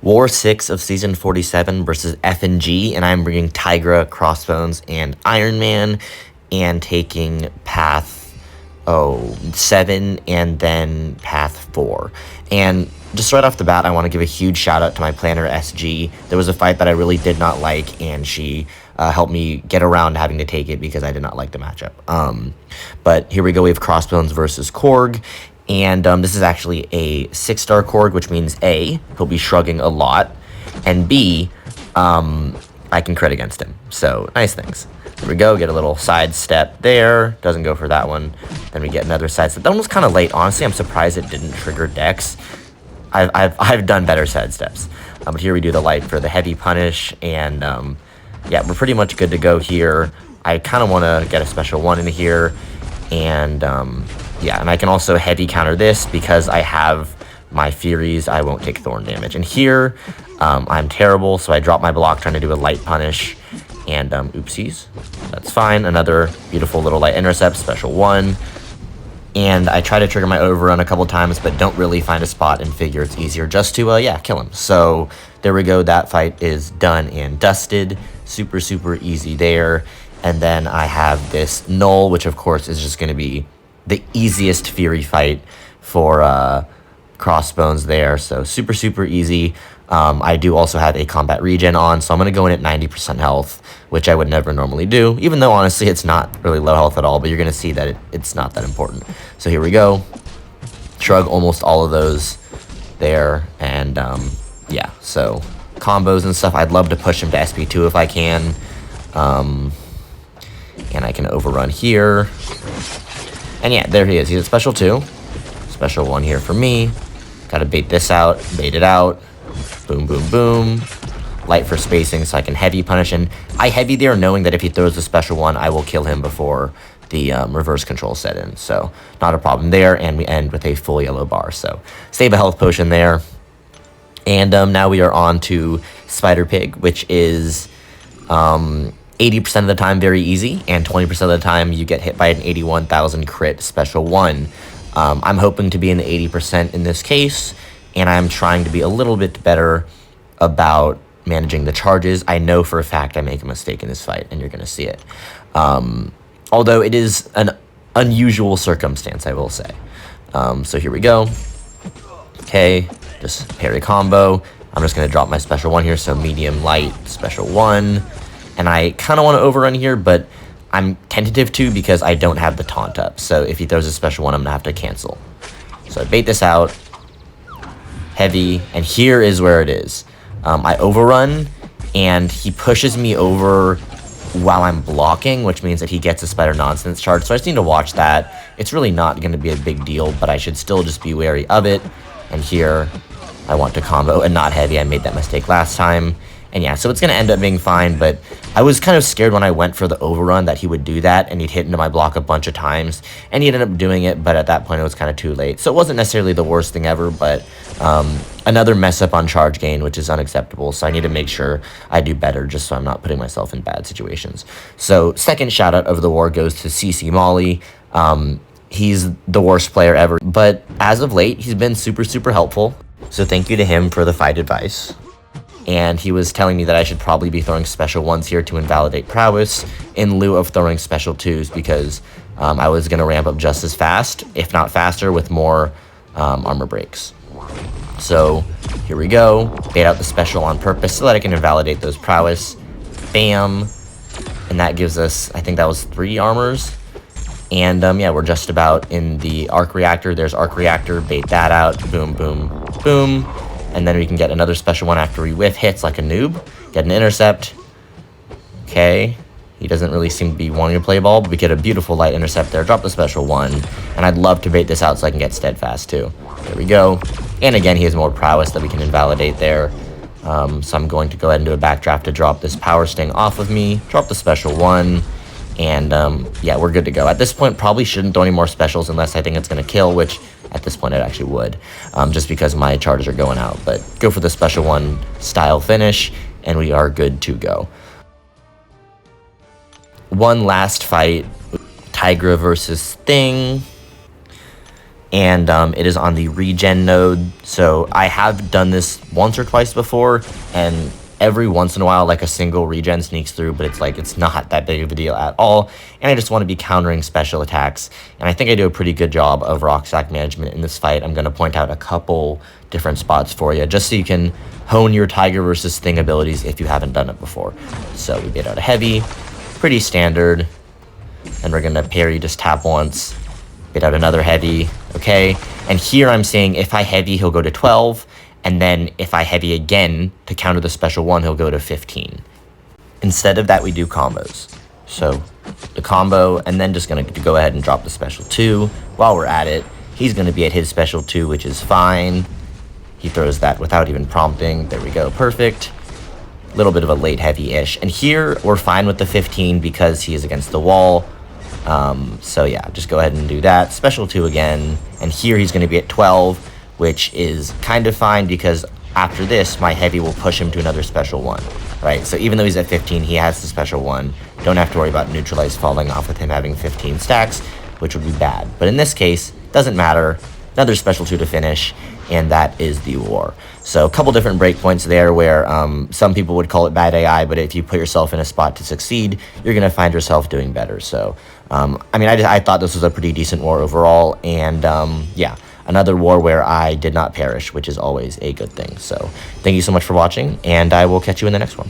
War 6 of Season 47 versus F and G, and I'm bringing Tigra, Crossbones, and Iron Man, and taking Path 7 and then Path 4. And just right off the bat, I want to give a huge shout out to my planner SG. There was a fight that I really did not like, and she helped me get around having to take it because I did not like the matchup. But here we go, we have Crossbones versus Korg. And this is actually a 6-star Korg, which means A, he'll be shrugging a lot, and B, I can crit against him. So, nice things. Here we go, get a little side step there. Doesn't go for that one. Then we get another side step. That one was kind of late. Honestly, I'm surprised it didn't trigger Dex. I've done better side steps. But here we do the light for the heavy punish, and yeah, we're pretty much good to go here. I kind of want to get a special one in here, and yeah, and I can also heavy counter this because I have my Furies. I won't take Thorn damage. And here, I'm terrible, so I drop my block trying to do a light punish, and oopsies. That's fine. Another beautiful little light intercept, special one. And I try to trigger my overrun a couple times, but don't really find a spot and figure it's easier just to, yeah, kill him. So there we go. That fight is done and dusted. Super, super easy there. And then I have this Knull, which of course is just going to be the easiest Fury fight for Crossbones there. So super, super easy. I do also have a combat regen on, so I'm going to go in at 90% health, which I would never normally do, even though honestly it's not really low health at all, but you're going to see that it's not that important. So here we go. Shrug almost all of those there, and yeah, so combos and stuff. I'd love to push him to SP2 if I can, and I can overrun here. And yeah, there he is. He's at special 2. Special 1 here for me. Gotta bait this out, bait it out. Boom, boom, boom. Light for spacing so I can heavy punish. And I heavy there knowing that if he throws the special 1, I will kill him before the reverse control set in. So not a problem there. And we end with a full yellow bar. So save a health potion there. And now we are on to Spider Pig, which is 80% of the time very easy, and 20% of the time you get hit by an 81,000 crit special 1. I'm hoping to be in the 80% in this case, and I'm trying to be a little bit better about managing the charges. I know for a fact I make a mistake in this fight, and you're going to see it. Although it is an unusual circumstance, I will say. So here we go. Okay, just parry combo. I'm just going to drop my special 1 here, so medium, light, special 1. And I kind of want to overrun here, but I'm tentative to because I don't have the taunt up. So if he throws a special 1, I'm going to have to cancel. So I bait this out. Heavy. And here is where it is. I overrun, and he pushes me over while I'm blocking, which means that he gets a spider nonsense charge. So I just need to watch that. It's really not going to be a big deal, but I should still just be wary of it. And here, I want to combo and not heavy. I made that mistake last time. And yeah, so it's going to end up being fine, but I was kind of scared when I went for the overrun that he would do that, and he'd hit into my block a bunch of times, and he ended up doing it, but at that point it was kind of too late. So it wasn't necessarily the worst thing ever, but another mess up on charge gain, which is unacceptable, so I need to make sure I do better just so I'm not putting myself in bad situations. So second shout out of the war goes to CC Molly. He's the worst player ever, but as of late, he's been super, super helpful. So thank you to him for the fight advice. And he was telling me that I should probably be throwing special 1s here to invalidate prowess in lieu of throwing special 2s because I was going to ramp up just as fast, if not faster, with more armor breaks. So here we go. Bait out the special on purpose so that I can invalidate those prowess. Bam. And that gives us, I think that was 3 armors. And yeah, we're just about in the arc reactor. There's arc reactor. Bait that out. Boom, boom, boom. And then we can get another special 1 after we whiff hits like a noob. Get an intercept. Okay. He doesn't really seem to be wanting to play ball, but we get a beautiful light intercept there. Drop the special 1. And I'd love to bait this out so I can get steadfast too. There we go. And again, he has more prowess that we can invalidate there. So I'm going to go ahead and do a backdraft to drop this power sting off of me. Drop the special 1. And yeah, we're good to go. At this point, probably shouldn't throw any more specials unless I think it's going to kill, which at this point it actually would, just because my charges are going out. But go for the special 1 style finish, and we are good to go. One last fight, Tigra versus Thing. and it is on the regen node. So I have done this once or twice before, and every once in a while, like a single regen sneaks through, but it's not that big of a deal at all. And I just want to be countering special attacks. And I think I do a pretty good job of rock stack management in this fight. I'm going to point out a couple different spots for you, just so you can hone your Tiger versus Thing abilities if you haven't done it before. So we bait out a heavy, pretty standard. And we're going to parry, just tap once, bait out another heavy, okay? And here I'm saying if I heavy, he'll go to 12. And then if I heavy again to counter the special 1, he'll go to 15. Instead of that, we do combos. So the combo, and then just going to go ahead and drop the special 2. While we're at it, he's going to be at his special 2, which is fine. He throws that without even prompting. There we go, perfect. A little bit of a late heavy-ish. And here, we're fine with the 15 because he is against the wall. So yeah, just go ahead and do that. Special 2 again. And here he's going to be at 12, which is kind of fine because after this, my heavy will push him to another special 1, right? So even though he's at 15, he has the special 1. Don't have to worry about neutralize falling off with him having 15 stacks, which would be bad. But in this case, doesn't matter. Another special 2 to finish, and that is the war. So a couple different breakpoints there where some people would call it bad AI, but if you put yourself in a spot to succeed, you're going to find yourself doing better. So, I mean, I thought this was a pretty decent war overall, and yeah. Another war where I did not perish, which is always a good thing. So thank you so much for watching, and I will catch you in the next one.